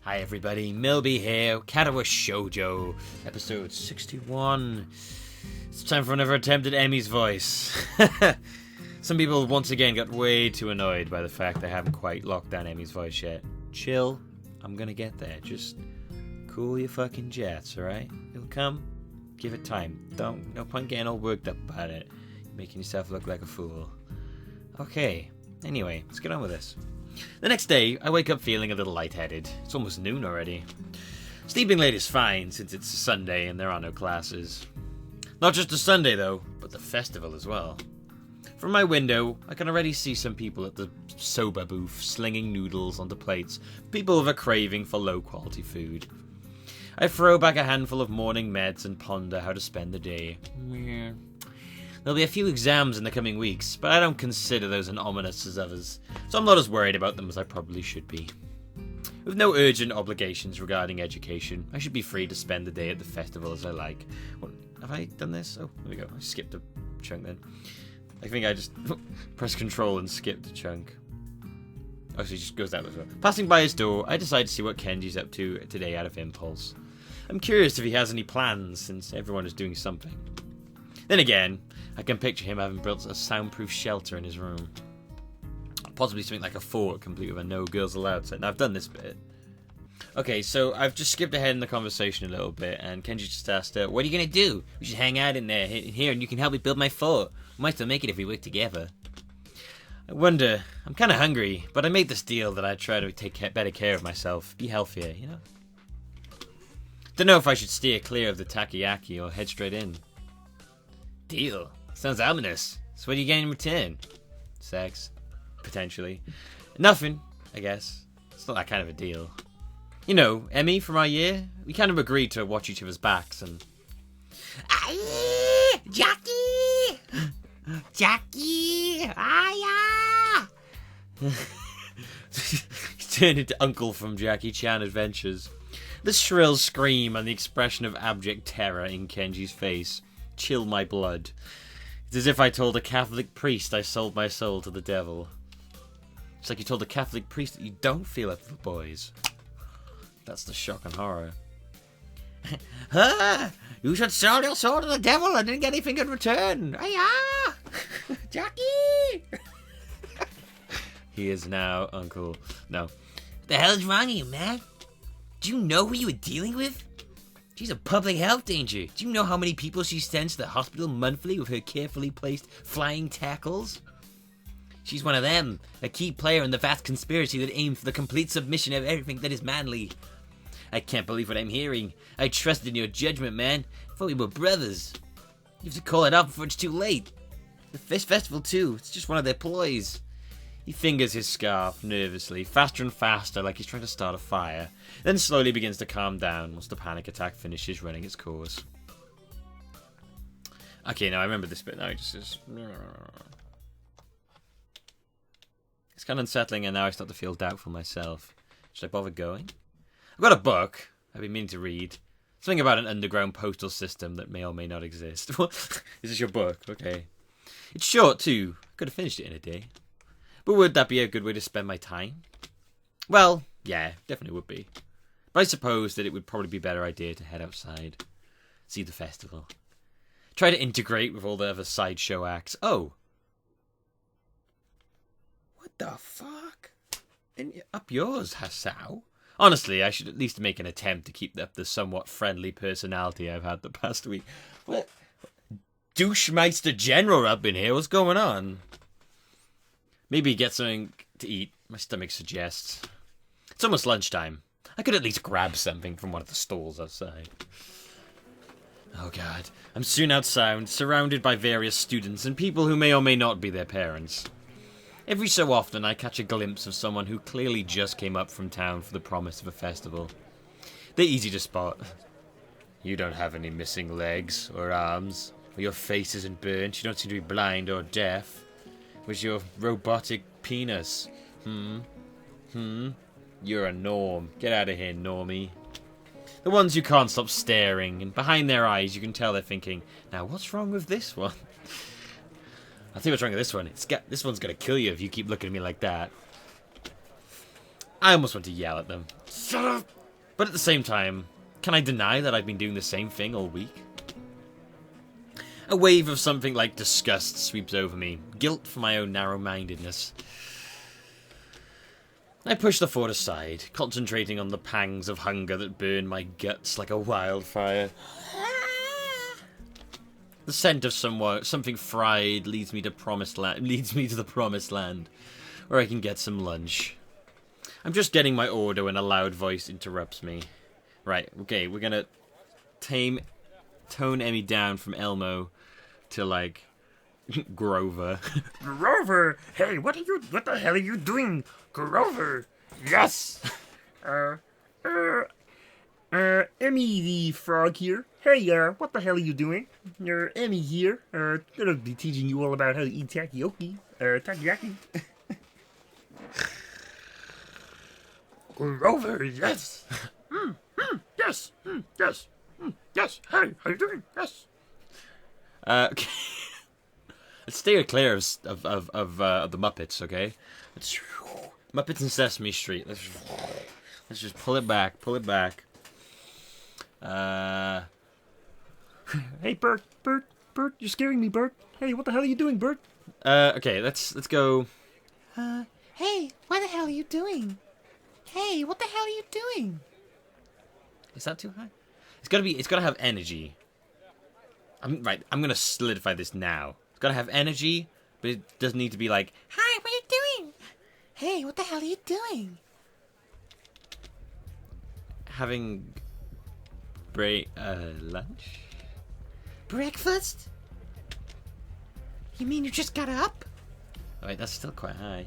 Hi everybody, Millbee here, Katawa Shoujo, episode 61. It's time for another attempt at Emmy's voice. Some people once again got way too annoyed by the fact they haven't quite locked down Emmy's voice yet. Chill, I'm gonna get there, just cool your fucking jets, alright? It'll come, give it time. No point getting all worked up about it. You're making yourself look like a fool. Okay, anyway, let's get on with this. The next day, I wake up feeling a little lightheaded. It's almost noon already. Sleeping late is fine, since it's a Sunday and there are no classes. Not just a Sunday, though, but the festival as well. From my window, I can already see some people at the soba booth slinging noodles onto plates, people with a craving for low-quality food. I throw back a handful of morning meds and ponder how to spend the day. There'll be a few exams in the coming weeks, but I don't consider those as ominous as others, so I'm not as worried about them as I probably should be. With no urgent obligations regarding education, I should be free to spend the day at the festival as I like. What, have I done this? Oh, there we go. I skipped a chunk then. I think I just pressed control and skipped a chunk. Oh, so he just goes that way as well. Passing by his door, I decide to see what Kenji's up to today out of impulse. I'm curious if he has any plans, since everyone is doing something. Then again, I can picture him having built a soundproof shelter in his room. Possibly something like a fort, complete with a no girls allowed sign. Now, I've done this bit. Okay, so I've just skipped ahead in the conversation a little bit, and Kenji just asked, what are you going to do? We should hang out in here, and you can help me build my fort. We might still make it if we work together. I wonder, I'm kind of hungry, but I made this deal that I'd try to take better care of myself, be healthier, you know? Don't know if I should steer clear of the takoyaki or head straight in. Deal? Sounds ominous. So what do you get in return? Sex. Potentially. Nothing, I guess. It's not that kind of a deal. You know, Emmy from our year, we kind of agreed to watch each other's backs and... Aye! Jackie! Jackie! Aya! He turned into Uncle from Jackie Chan Adventures. The shrill scream and the expression of abject terror in Kenji's face chill my blood. It's as if I told a Catholic priest I sold my soul to the devil. It's like you told a Catholic priest that you don't feel it for boys. That's the shock and horror. You should sell your soul to the devil and didn't get anything in return. Hiya! Jackie! He is now Uncle. No. What the hell's wrong with you, man? Do you know who you were dealing with? She's a public health danger. Do you know how many people she sends to the hospital monthly with her carefully placed flying tackles? She's one of them, a key player in the vast conspiracy that aims for the complete submission of everything that is manly. I can't believe what I'm hearing. I trusted in your judgment, man. I thought we were brothers. You have to call it out before it's too late. The Fish Festival, too. It's just one of their ploys. He fingers his scarf nervously, faster and faster, like he's trying to start a fire, then slowly begins to calm down once the panic attack finishes running its course. Okay, now I remember this bit now. He just says... It's kind of unsettling, and now I start to feel doubtful myself. Should I bother going? I've got a book I've been meaning to read. Something about an underground postal system that may or may not exist. Is this your book? Okay. It's short, too. I could have finished it in a day. But would that be a good way to spend my time? Well, yeah, definitely would be. But I suppose that it would probably be a better idea to head outside. See the festival. Try to integrate with all the other sideshow acts. Oh. What the fuck? Up yours, Hisao. Honestly, I should at least make an attempt to keep up the somewhat friendly personality I've had the past week. What? Douchemeister General up in here? What's going on? Maybe get something to eat. My stomach suggests. It's almost lunchtime. I could at least grab something from one of the stalls outside. Oh god. I'm soon outside, surrounded by various students and people who may or may not be their parents. Every so often I catch a glimpse of someone who clearly just came up from town for the promise of a festival. They're easy to spot. You don't have any missing legs or arms, or your face isn't burnt, you don't seem to be blind or deaf. With your robotic penis. You're a norm. Get out of here, normie. The ones who can't stop staring, and behind their eyes you can tell they're thinking, now what's wrong with this one? I think what's wrong with this one. This one's gonna kill you if you keep looking at me like that. I almost want to yell at them. Shut up! But at the same time, can I deny that I've been doing the same thing all week? A wave of something like disgust sweeps over me. Guilt for my own narrow-mindedness. I push the thought aside, concentrating on the pangs of hunger that burn my guts like a wildfire. The scent of something fried leads me to the promised land, where I can get some lunch. I'm just getting my order when a loud voice interrupts me. Right, okay, we're gonna tone Emmy down from Elmo to, like, Grover. Grover! Hey, what the hell are you doing? Grover! Yes! Emmy the frog here. Hey, what the hell are you doing? Emmy here. Gonna be teaching you all about how to eat takoyaki. Takoyaki. Grover, yes! Yes! Yes! Yes! Hey, how you doing? Yes! Okay. Let's stay clear of the Muppets, okay? Muppets and Sesame Street. Let's just pull it back. Hey, Bert, you're scaring me, Bert. Hey, what the hell are you doing, Bert? Okay, let's go. Hey, what the hell are you doing? Hey, what the hell are you doing? Is that too high? It's gotta have energy. I'm gonna solidify this now. It's gotta have energy, but it doesn't need to be like, Hi, what are you doing? Hey, what the hell are you doing? having lunch? Breakfast? You mean you just got up? Oh, wait, that's still quite high.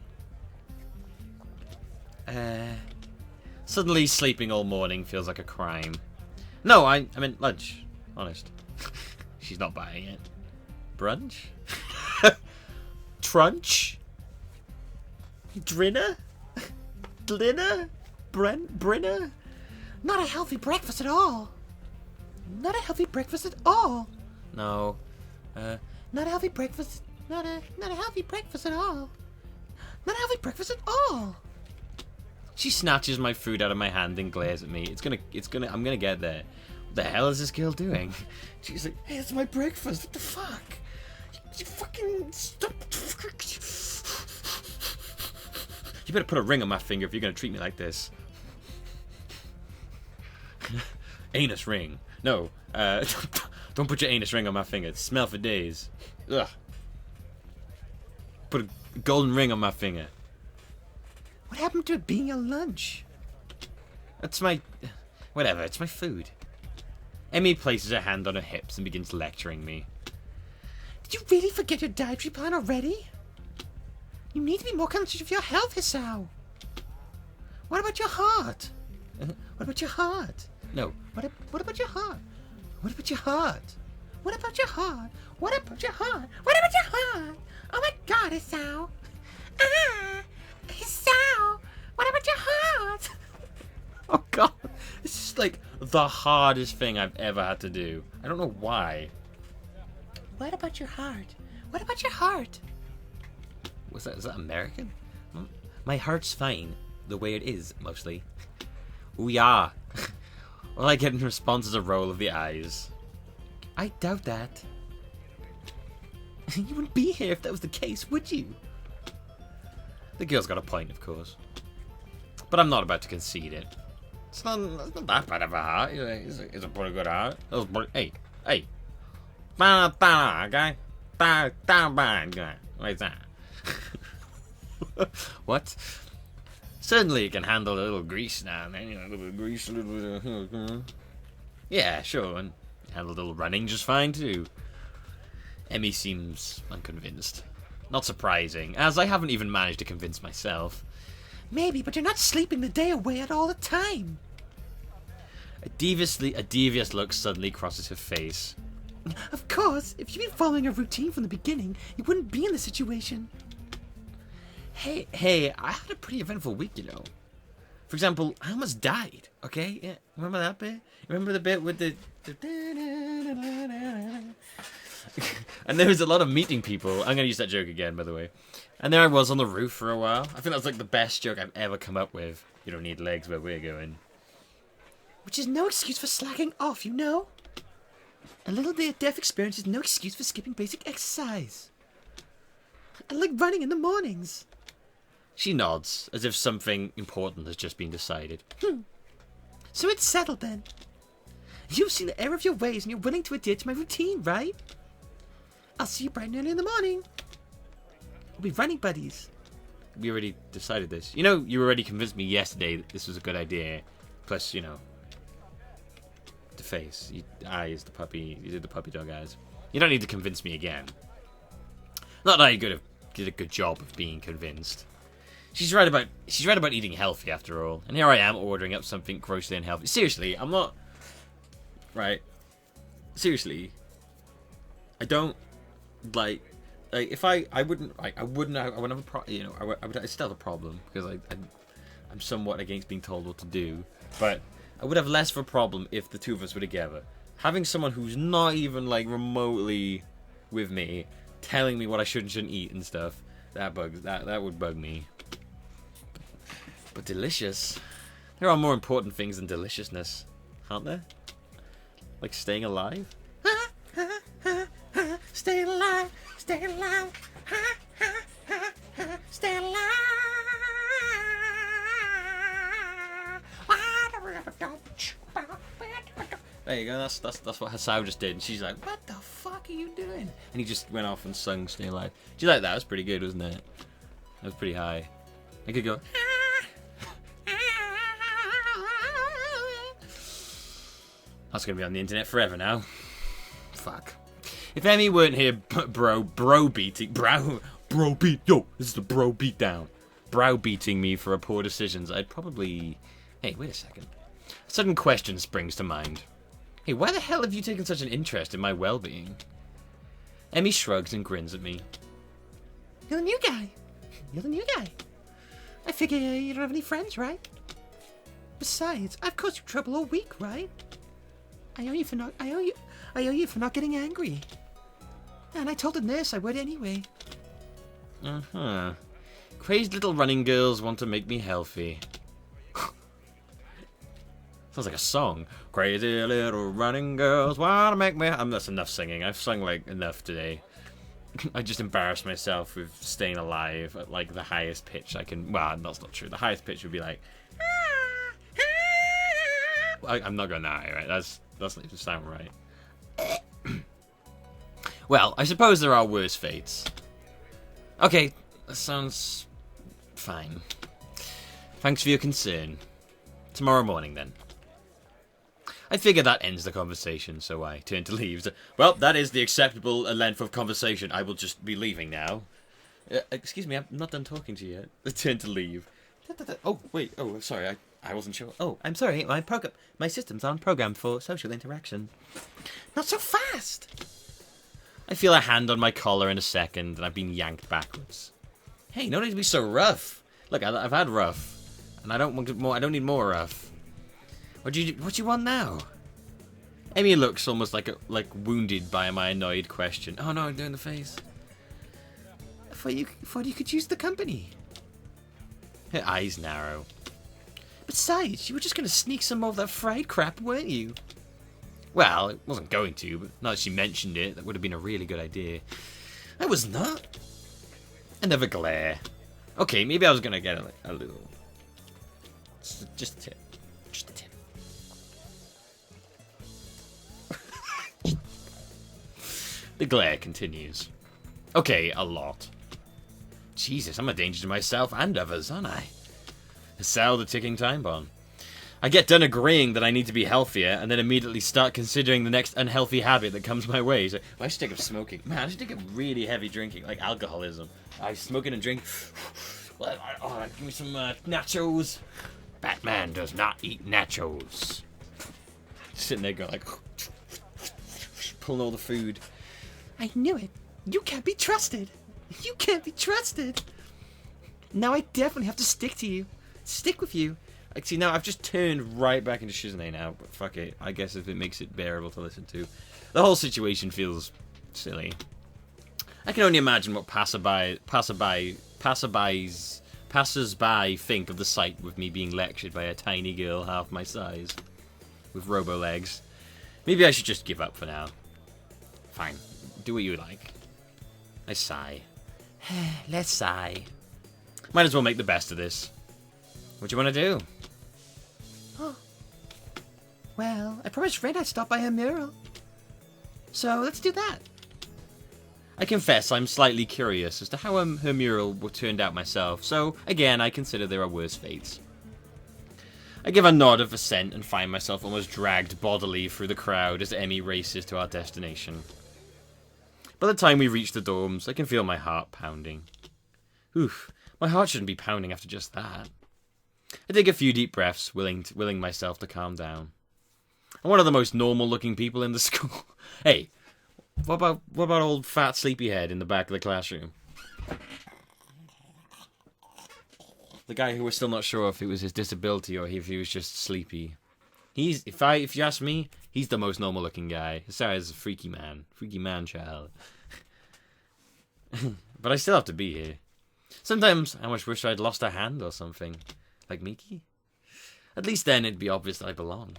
Suddenly sleeping all morning feels like a crime. No, I meant lunch. Honest. She's not buying it. Brunch? Trunch? Drinner? Dinner? Brinner? Not a healthy breakfast at all. Not a healthy breakfast at all. No. Not a healthy breakfast. Not a healthy breakfast at all. Not a healthy breakfast at all. She snatches my food out of my hand and glares at me. I'm gonna get there. What the hell is this girl doing? She's like, hey, it's my breakfast. What the fuck? You fucking stop. You better put a ring on my finger if you're gonna treat me like this. Anus ring. No, don't put your anus ring on my finger. It smell for days. Ugh. Put a golden ring on my finger. What happened to it being your lunch? That's my... Whatever, it's my food. Emmy places her hand on her hips and begins lecturing me. Did you really forget your dietary plan already? You need to be more conscious of your health, Hisao. What about your heart? What about your heart? No. What about your heart? What about your heart? What about your heart? What about your heart? What about your heart? Oh my God, Hisao. Hisao. What about your heart? Oh God. This is like the hardest thing I've ever had to do. I don't know why. What about your heart? What about your heart? Is that American? My heart's fine. The way it is, mostly. Ooh, yeah. All I get in response is a roll of the eyes. I doubt that. You wouldn't be here if that was the case, would you? The girl's got a point, of course. But I'm not about to concede it. It's not that bad of a heart. It's a pretty good heart. Hey. Okay? What's that? What? Certainly it can handle a little grease now and then. A little bit of grease, a little bit of... Yeah, sure. And handle a little running just fine, too. Emmy seems unconvinced. Not surprising, as I haven't even managed to convince myself. Maybe, but you're not sleeping the day away at all the time. A devious look suddenly crosses her face. Of course, if you'd been following a routine from the beginning, you wouldn't be in this situation. Hey, I had a pretty eventful week, you know. For example, I almost died, okay? Yeah, remember that bit? Remember the bit with the... And there was a lot of meeting people. I'm going to use that joke again, by the way. And there I was on the roof for a while. I think that was like the best joke I've ever come up with. You don't need legs where we're going. Which is no excuse for slacking off, you know? A little near-death experience is no excuse for skipping basic exercise. I like running in the mornings. She nods, as if something important has just been decided. So it's settled then. You've seen the error of your ways and you're willing to adhere to my routine, right? I'll see you bright and early in the morning. We'll be running buddies. We already decided this. You know, you already convinced me yesterday that this was a good idea. Plus, you know, the face. Eyes, the puppy. You did the puppy dog eyes. You don't need to convince me again. Not that I did a good job of being convinced. She's right about eating healthy after all. And here I am ordering up something grossly unhealthy. Seriously, I'm not... Right. Seriously. I don't... Like if I wouldn't have a problem, you know, I would still have a problem because I'm somewhat against being told what to do, but I would have less of a problem if the two of us were together. Having someone who's not even like remotely with me telling me what I should and shouldn't eat and stuff, that would bug me. But delicious. There are more important things than deliciousness, aren't there? Like staying alive. Stay alive, stay alive, stay alive. There you go. That's what Hisao just did. And she's like, "What the fuck are you doing?" And he just went off and sung "Stay Alive." Do you like that? That was pretty good, wasn't it? That was pretty high. I could go. That's gonna be on the internet forever now. Fuck. If Emmy weren't here, bro beating me for a poor decisions, I'd probably... Hey, wait a second. A sudden question springs to mind. Hey, why the hell have you taken such an interest in my well-being? Emmy shrugs and grins at me. You're the new guy. You're the new guy. I figure you don't have any friends, right? Besides, I've caused you trouble all week, right? I owe you for not getting angry. And I told the nurse I would anyway. Uh-huh. Crazed little running girls want to make me healthy. Sounds like a song. Crazy little running girls want to make me... that's enough singing. I've sung, like, enough today. I just embarrassed myself with staying alive at, like, the highest pitch I can... Well, that's not true. The highest pitch would be, like... I'm not going that high, right? That's not even sound right. Well, I suppose there are worse fates. Okay, that sounds fine. Thanks for your concern. Tomorrow morning, then. I figure that ends the conversation, so I turn to leave. Well, that is the acceptable length of conversation. I will just be leaving now. Excuse me, I'm not done talking to you yet. I turn to leave. Oh, wait. Oh, sorry, I wasn't sure. Oh, I'm sorry. My systems aren't programmed for social interaction. Not so fast! I feel a hand on my collar in a second, and I've been yanked backwards. Hey, no need to be so rough. Look, I've had rough, and I don't want more. I don't need more rough. What do you want now? Emmy looks almost like wounded by my annoyed question. Oh no, I'm doing the face. I thought you could use the company. Her eyes narrow. Besides, you were just going to sneak some more of that fried crap, weren't you? Well, it wasn't going to, but now that she mentioned it, that would have been a really good idea. I was not. Another glare. Okay, maybe I was going to get a little... Just a tip. Just a tip. The glare continues. Okay, a lot. Jesus, I'm a danger to myself and others, aren't I? Hisao, the ticking time bomb. I get done agreeing that I need to be healthier, and then immediately start considering the next unhealthy habit that comes my way. So, I should take up smoking. Man, I should take up really heavy drinking, like alcoholism. I smoking and drink. Give me some nachos. Batman does not eat nachos. Sitting there going like, pulling all the food. I knew it. You can't be trusted. You can't be trusted. Now I definitely have to stick to you. Stick with you. See, now I've just turned right back into Shizune now, but fuck it. I guess if it makes it bearable to listen to. The whole situation feels Silly. I can only imagine what passers-by think of the sight with me being lectured by a tiny girl half my size. With robo-legs. Maybe I should just give up for now. Fine. Do what you like. I sigh. Let's sigh. Might as well make the best of this. What do you want to do? Oh. Well, I promised Ren I'd stop by her mural. So, let's do that. I confess I'm slightly curious as to how her mural turned out myself, so again I consider there are worse fates. I give a nod of assent and find myself almost dragged bodily through the crowd as Emmy races to our destination. By the time we reach the dorms, I can feel my heart pounding. Oof, my heart shouldn't be pounding after just that. I take a few deep breaths, willing myself to calm down. I'm one of the most normal-looking people in the school. Hey, what about old fat sleepyhead in the back of the classroom? The guy who we're still not sure if it was his disability or if he was just sleepy. If you ask me, he's the most normal-looking guy. Hisao is a freaky man child. But I still have to be here. Sometimes I almost wish I'd lost a hand or something, like Miki. At least then it'd be obvious that I belong.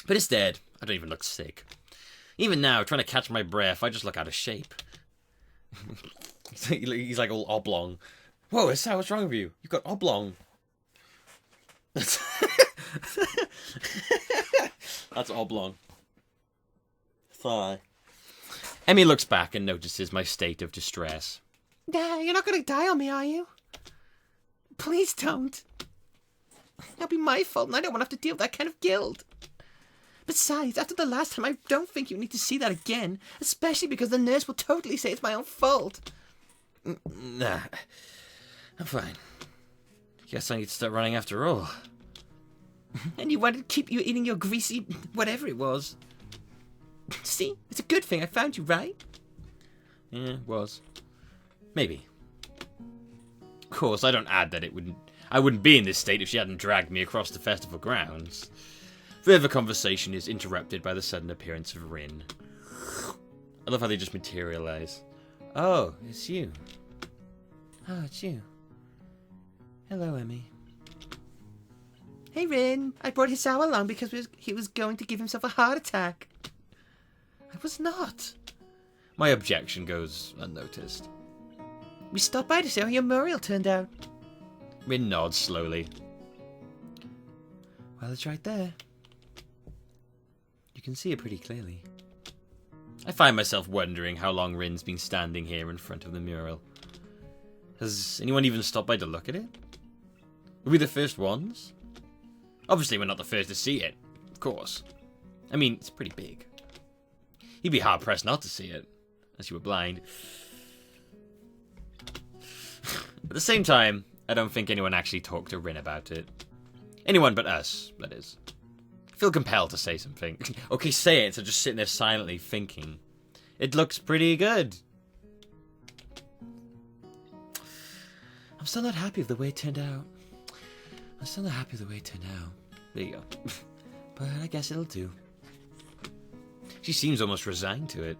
But instead, I don't even look sick. Even now, trying to catch my breath, I just look out of shape. He's like all oblong. Whoa, Hisao, what's wrong with you? You've got oblong. That's oblong. Thigh. Emmy looks back and notices my state of distress. You're not gonna die on me, are you? Please don't. That'll be my fault, and I don't want to have to deal with that kind of guilt. Besides, after the last time, I don't think you need to see that again, especially because the nurse will totally say it's my own fault. Nah, I'm fine. Guess I need to start running after all. And you wanted to keep you eating your greasy whatever it was. See, it's a good thing I found you, right? Yeah, it was. Maybe. Of course, I don't add that I wouldn't be in this state if she hadn't dragged me across the festival grounds. Further conversation is interrupted by the sudden appearance of Rin. I love how they just materialize. Oh, it's you. Oh, it's you. Hello, Emmy. Hey, Rin. I brought Hisao along because he was going to give himself a heart attack. I was not. My objection goes unnoticed. We stopped by to see how your mural turned out. Rin nods slowly. Well, it's right there. You can see it pretty clearly. I find myself wondering how long Rin's been standing here in front of the mural. Has anyone even stopped by to look at it? Are we the first ones? Obviously we're not the first to see it, of course. I mean, it's pretty big. You'd be hard-pressed not to see it, unless you were blind. At the same time, I don't think anyone actually talked to Rin about it. Anyone but us, that is. I feel compelled to say something. Okay, say it instead of just sitting there silently thinking. It looks pretty good. I'm still not happy with the way it turned out. There you go. But I guess it'll do. She seems almost resigned to it.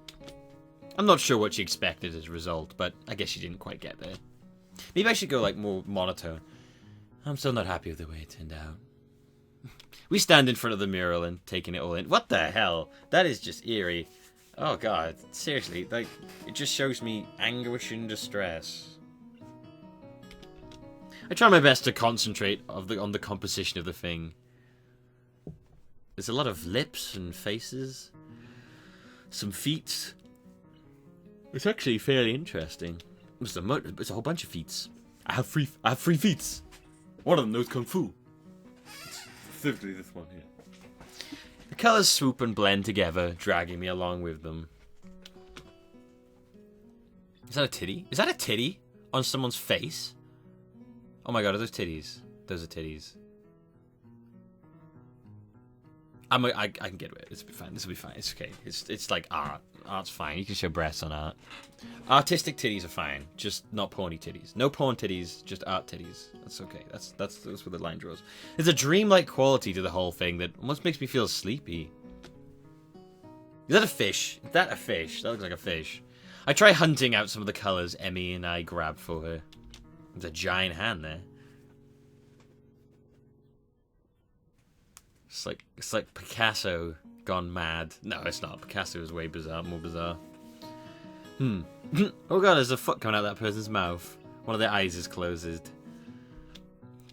I'm not sure what she expected as a result, but I guess she didn't quite get there. Maybe I should go like more monotone. I'm still not happy with the way it turned out. We stand in front of the mural and taking it all in. What the hell? That is just eerie. Oh god, seriously, like, it just shows me anguish and distress. I try my best to concentrate on the composition of the thing. There's a lot of lips and faces. Some feet. It's actually fairly interesting. It's a whole bunch of feats. I have three feats. One of them knows kung fu. Specifically this one here. The colours swoop and blend together, dragging me along with them. Is that a titty? Is that a titty on someone's face? Oh my god, are those titties? Those are titties. I can get with it. This will be fine. This will be fine. It's okay. It's like art. Art's fine. You can show breasts on art. Artistic titties are fine. Just not porny titties. No porn titties. Just art titties. That's okay. That's where the line draws. There's a dreamlike quality to the whole thing that almost makes me feel sleepy. Is that a fish? Is that a fish? That looks like a fish. I try hunting out some of the colours Emmy and I grabbed for her. There's a giant hand there. It's like Picasso gone mad. No, it's not. Picasso is way bizarre, more bizarre. Oh god, there's a foot coming out of that person's mouth. One of their eyes is closed.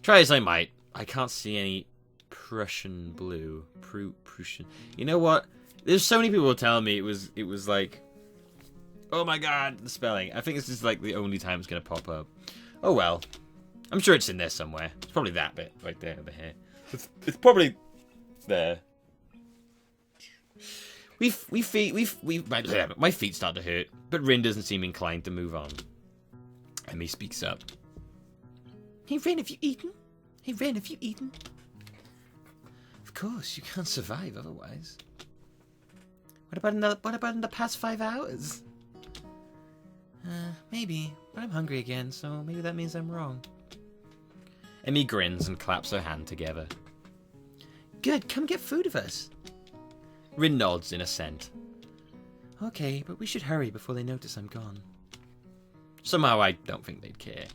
Try as I might, I can't see any Prussian blue. Prussian. You know what? There's so many people telling me it was like, oh my god, the spelling. I think this is like the only time it's gonna pop up. Oh well. I'm sure it's in there somewhere. It's probably that bit right there over here. It's probably there. My feet start to hurt, but Rin doesn't seem inclined to move on. Emmy speaks up. Hey Rin, have you eaten? Hey Rin, have you eaten? Of course, you can't survive otherwise. What about in the past 5 hours? Maybe, but I'm hungry again, so maybe that means I'm wrong. Emmy grins and claps her hand together. Good, come get food of us. Rin nods in assent. Okay, but we should hurry before they notice I'm gone. Somehow I don't think they'd care.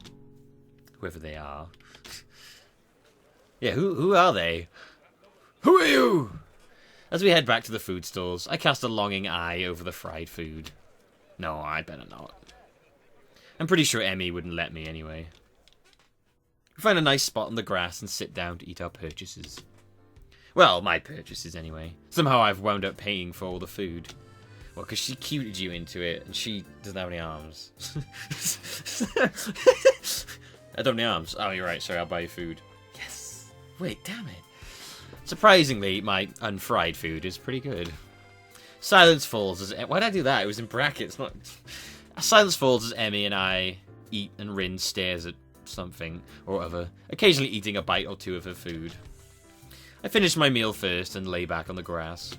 Whoever they are. Yeah, who are they? Who are you? As we head back to the food stalls, I cast a longing eye over the fried food. No, I better not. I'm pretty sure Emmy wouldn't let me anyway. We find a nice spot on the grass and sit down to eat our purchases. Well, my purchases anyway. Somehow I've wound up paying for all the food. Well, because she cuted you into it, and she doesn't have any arms. I don't have any arms. Oh, you're right. Sorry, I'll buy you food. Yes. Wait, damn it. Surprisingly, my unfried food is pretty good. Silence falls as... Why did I do that? It was in brackets. Not... Silence falls as Emmy and I eat and Rin stares at something or other, occasionally eating a bite or two of her food. I finish my meal first and lay back on the grass.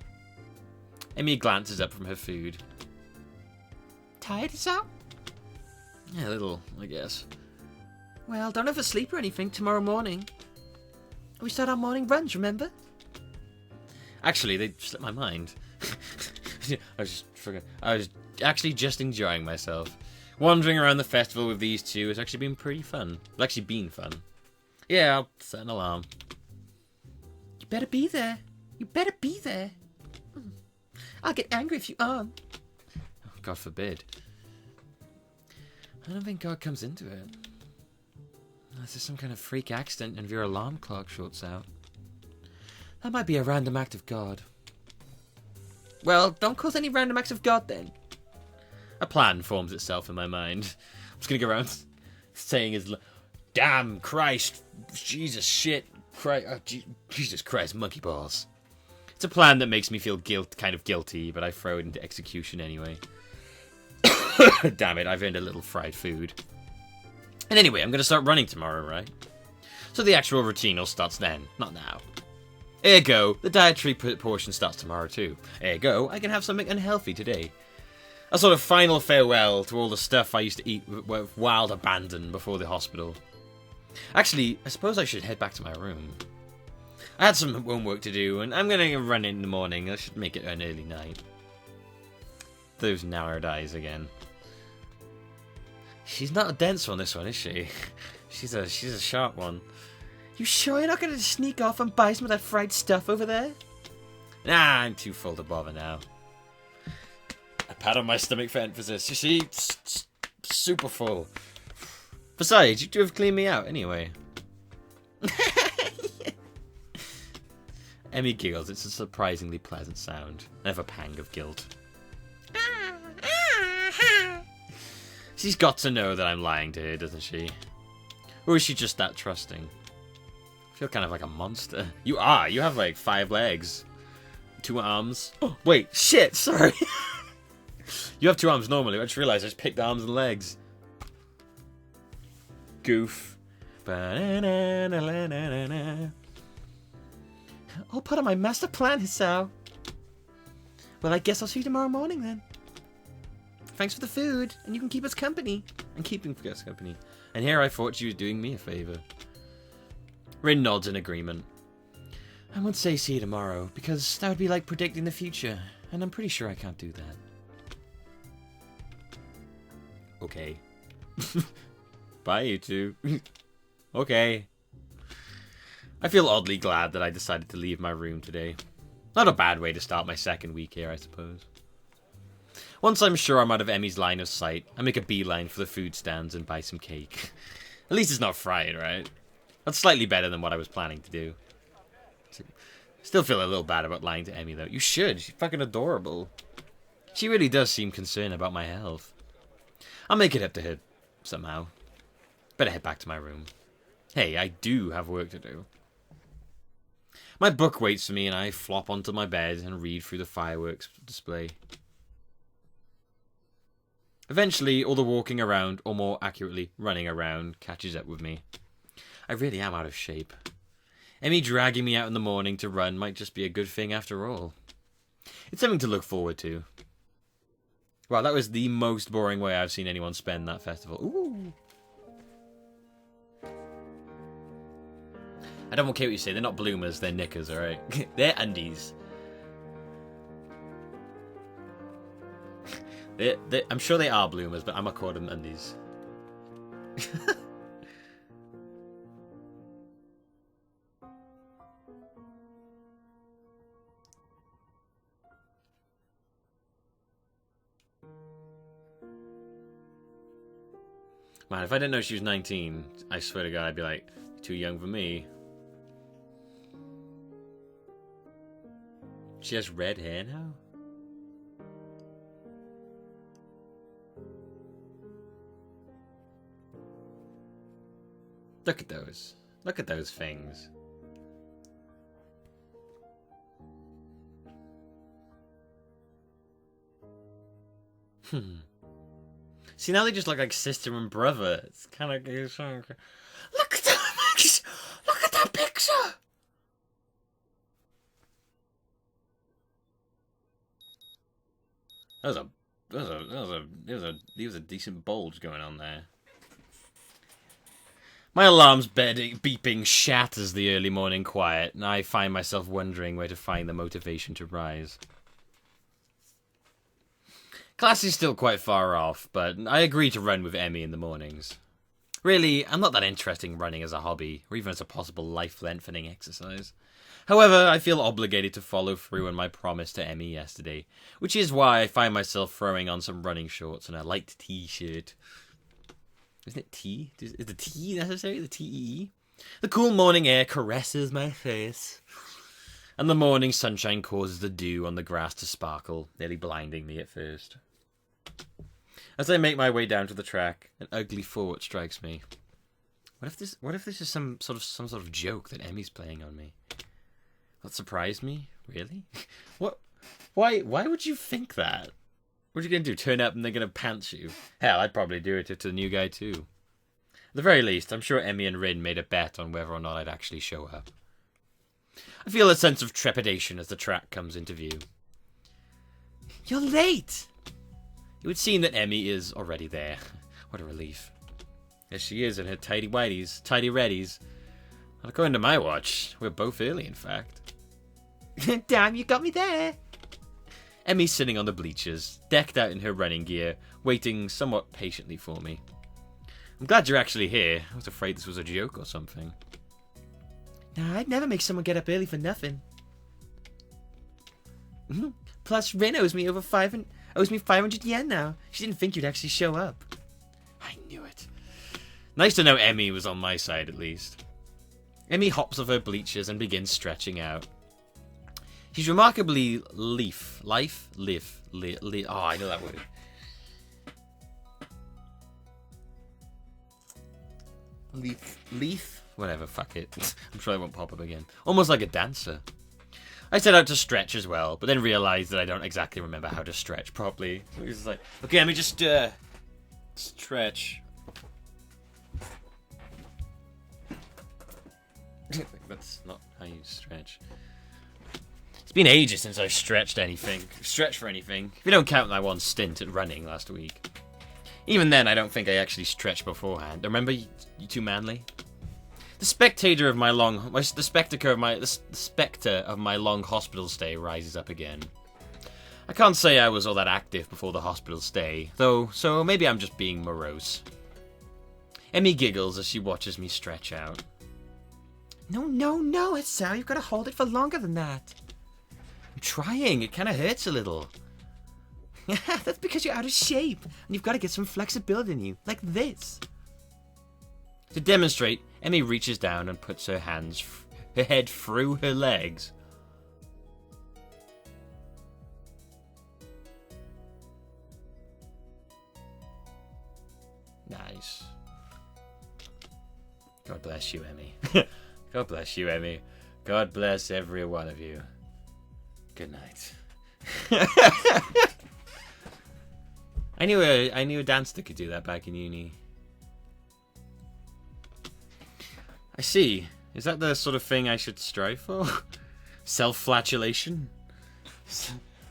Emmy glances up from her food. Tired, Hisao? Yeah, a little, I guess. Well, don't oversleep or anything tomorrow morning. We start our morning runs, remember? Actually, they slipped my mind. I was actually just enjoying myself. Wandering around the festival with these two has actually been pretty fun. It's actually been fun. Yeah, I'll set an alarm. You better be there. You better be there. I'll get angry if you aren't. Oh, God forbid. I don't think God comes into it. Unless there's some kind of freak accident and your alarm clock shorts out. That might be a random act of God. Well, don't cause any random acts of God then. A plan forms itself in my mind. I'm just gonna go around saying his... Damn Christ. Jesus shit. Jesus Christ, monkey balls. It's a plan that makes me feel kind of guilty, but I throw it into execution anyway. Damn it, I've earned a little fried food. And anyway, I'm going to start running tomorrow, right? So the actual routine all starts then, not now. Ergo, the dietary portion starts tomorrow too. Ergo, I can have something unhealthy today. A sort of final farewell to all the stuff I used to eat with wild abandon before the hospital. Actually, I suppose I should head back to my room. I had some homework to do, and I'm going to run in the morning. I should make it an early night. Those narrowed eyes again. She's not a dense one, this one, is she? She's a sharp one. You sure you're not going to sneak off and buy some of that fried stuff over there? Nah, I'm too full to bother now. A pat on my stomach for emphasis. You see? Super full. Besides, you two have cleaned me out anyway. Emmy giggles. It's a surprisingly pleasant sound. I have a pang of guilt. She's got to know that I'm lying to her, doesn't she? Or is she just that trusting? I feel kind of like a monster. You are. You have like 5 legs. 2 arms. Oh, wait. Shit. Sorry. You have 2 arms normally. I just realized I just picked arms and legs. Goof. All part of my master plan, Hisao. Well, I guess I'll see you tomorrow morning then. Thanks for the food, and you can keep us company. And keeping us company. And here I thought you were doing me a favour. Rin nods in agreement. I won't say see you tomorrow, because that would be like predicting the future, And I'm pretty sure I can't do that. Okay. Bye, you two. Okay. I feel oddly glad that I decided to leave my room today. Not a bad way to start my second week here, I suppose. Once I'm sure I'm out of Emmy's line of sight, I make a beeline for the food stands and buy some cake. At least it's not fried, right? That's slightly better than what I was planning to do. Still feel a little bad about lying to Emmy, though. You should. She's fucking adorable. She really does seem concerned about my health. I'll make it up to her somehow. Better head back to my room. Hey, I do have work to do. My book waits for me and I flop onto my bed and read through the fireworks display. Eventually, all the walking around, or more accurately, running around, catches up with me. I really am out of shape. Emmy dragging me out in the morning to run might just be a good thing after all. It's something to look forward to. Wow, that was the most boring way I've seen anyone spend that festival. Ooh. I don't care what you say, they're not bloomers, they're knickers, alright? They're undies. I'm sure they are bloomers, but I'm gonna call them undies. Man, if I didn't know she was 19, I swear to God, I'd be like, too young for me. She has red hair now? Look at those. Look at those things. See, now they just look like sister and brother. It's kind of... Look at that! Look at that picture! There was a decent bulge going on there. My alarm's beeping shatters the early morning quiet, and I find myself wondering where to find the motivation to rise. Class is still quite far off, but I agree to run with Emmy in the mornings. Really, I'm not that interested in running as a hobby, or even as a possible life-lengthening exercise. However, I feel obligated to follow through on my promise to Emmy yesterday, which is why I find myself throwing on some running shorts and a light t-shirt. Isn't it T? Is the T necessary? The T-E-E? The cool morning air caresses my face, and the morning sunshine causes the dew on the grass to sparkle, nearly blinding me at first. As I make my way down to the track, an ugly thought strikes me. What if this is some sort of joke that Emmy's playing on me? That surprised me? Really? What? Why would you think that? What are you going to do? Turn up and they're going to pants you? Hell, I'd probably do it to the new guy too. At the very least, I'm sure Emmy and Rin made a bet on whether or not I'd actually show up. I feel a sense of trepidation as the track comes into view. You're late! It would seem that Emmy is already there. What a relief. There she is in her tidy reddies. And according to my watch, we're both early, in fact. Damn, you got me there! Emmy's sitting on the bleachers, decked out in her running gear, waiting somewhat patiently for me. I'm glad you're actually here. I was afraid this was a joke or something. Nah, I'd never make someone get up early for nothing. Plus, Rin owes me 500 yen now. She didn't think you'd actually show up. I knew it. Nice to know Emmy was on my side, at least. Emmy hops off her bleachers and begins stretching out. She's remarkably life. Oh, I know that word. Leaf? Whatever, fuck it. I'm sure it won't pop up again. Almost like a dancer. I set out to stretch as well, but then realised that I don't exactly remember how to stretch properly. So it's like, okay, let me just stretch. That's not how you stretch. It's been ages since I stretched for anything. If you don't count my one stint at running last week. Even then, I don't think I actually stretched beforehand. Remember, you too manly? The spectre of my long hospital stay rises up again. I can't say I was all that active before the hospital stay, though, so maybe I'm just being morose. Emmy giggles as she watches me stretch out. No, Hisao, you've got to hold it for longer than that. I'm trying, it kind of hurts a little. That's because you're out of shape, and you've got to get some flexibility in you, like this. To demonstrate, Emmy reaches down and puts her head through her legs. Nice. God bless you, Emmy. God bless you, Emmy. God bless every one of you. Good night. I knew a dancer that could do that back in uni. I see. Is that the sort of thing I should strive for? Self-flatulation?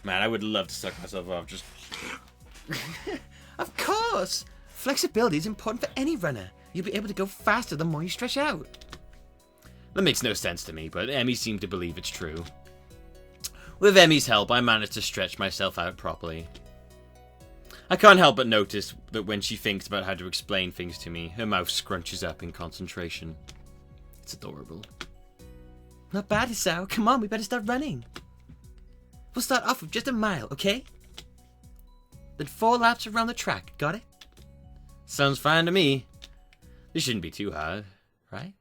Man, I would love to suck myself off. Just. Of course! Flexibility is important for any runner. You'll be able to go faster the more you stretch out. That makes no sense to me, but Emmy seemed to believe it's true. With Emmy's help, I managed to stretch myself out properly. I can't help but notice that when she thinks about how to explain things to me, her mouth scrunches up in concentration. It's adorable. Not bad, Hisao. Come on, we better start running. We'll start off with just a mile, okay? Then 4 laps around the track, got it? Sounds fine to me. This shouldn't be too hard, right?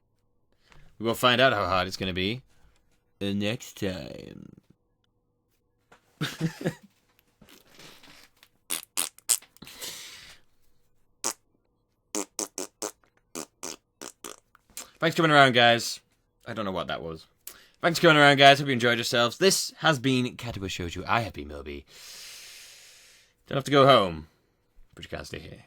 We will find out how hard it's going to be next time. Thanks for coming around, guys. I don't know what that was. Thanks for coming around, guys. Hope you enjoyed yourselves. This has been Katawa Shoujo. I have been Millbee. Don't have to go home, but you can't stay here.